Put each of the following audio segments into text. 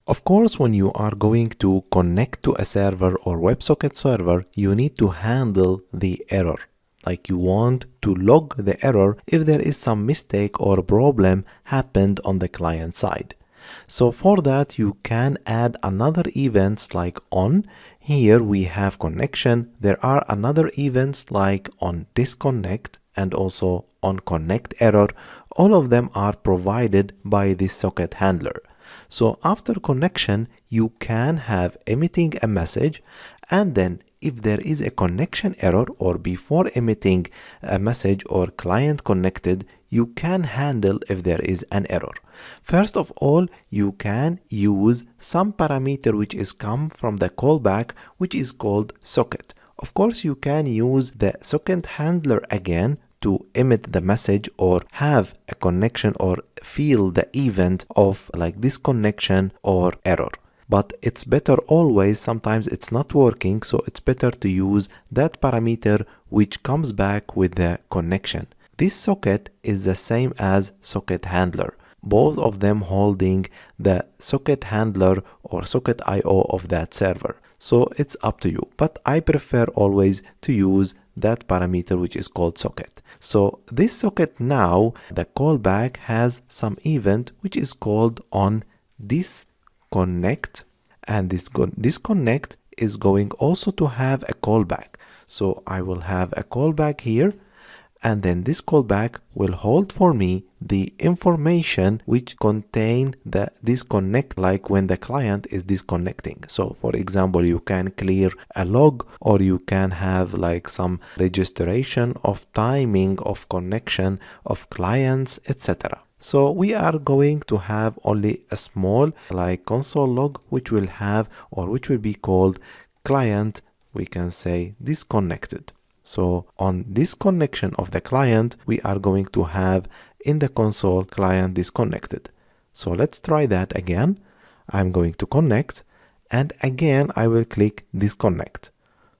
Of course, when you are going to connect to a server or WebSocket server, you need to handle the error. Like you want to log the error if there is some mistake or problem happened on the client side. So for that, you can add another events like on. Here we have connection. There are another events like on disconnect and also on connect error. All of them are provided by this socket handler. So after connection, you can have emitting a message, and then if there is a connection error or before emitting a message or client connected, you can handle if there is an error. First of all, you can use some parameter which is come from the callback, which is called socket. Of course, you can use the socket handler again to emit the message or have a connection or feel the event of like disconnection or error. But it's better always, sometimes it's not working, so it's better to use that parameter which comes back with the connection. This socket is the same as socket handler, both of them holding the socket handler or socket IO of that server. So it's up to you, but I prefer always to use that parameter which is called socket. So this socket now, the callback has some event which is called on disconnect, and this disconnect is going also to have a callback. So I will have a callback here, and then this callback will hold for me the information which contain the disconnect, like when the client is disconnecting. So for example, you can clear a log, or you can have like some registration of timing of connection of clients, etc. So we are going to have only a small like console log which will have, or which will be called client, we can say disconnected. So on disconnection of the client, we are going to have in the console client disconnected. So let's try that again. I'm going to connect, and again I will click disconnect.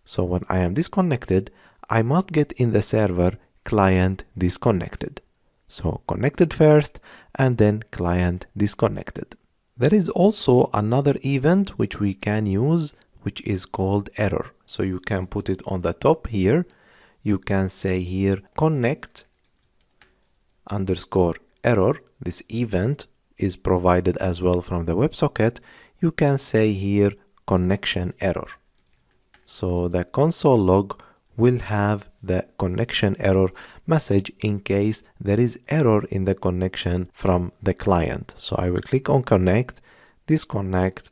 So when I am disconnected, I must get in the server client disconnected. So connected first and then client disconnected. There is also another event which we can use, which is called error. So you can put it on the top here. You can say here connect underscore error. This event is provided as well from the WebSocket. You can say here connection error. So the console log will have the connection error message in case there is error in the connection from the client. So I will click on connect, disconnect,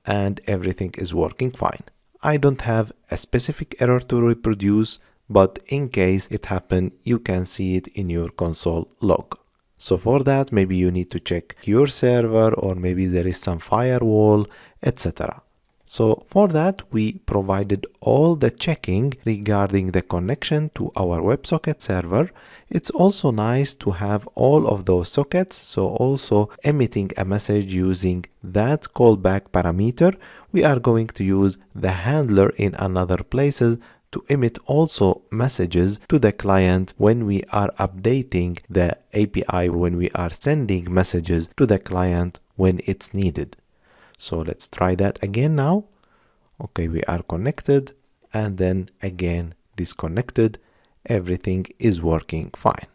and everything is working fine. I don't have a specific error to reproduce, but in case it happened, you can see it in your console log. So for that, maybe you need to check your server, or maybe there is some firewall, etc. So for that, we provided all the checking regarding the connection to our WebSocket server. It's also nice to have all of those sockets, so also emitting a message using that callback parameter. We are going to use the handler in another places to emit also messages to the client when we are updating the API, when we are sending messages to the client when it's needed. So let's try that again now. Okay, we are connected, and then again disconnected. Everything is working fine.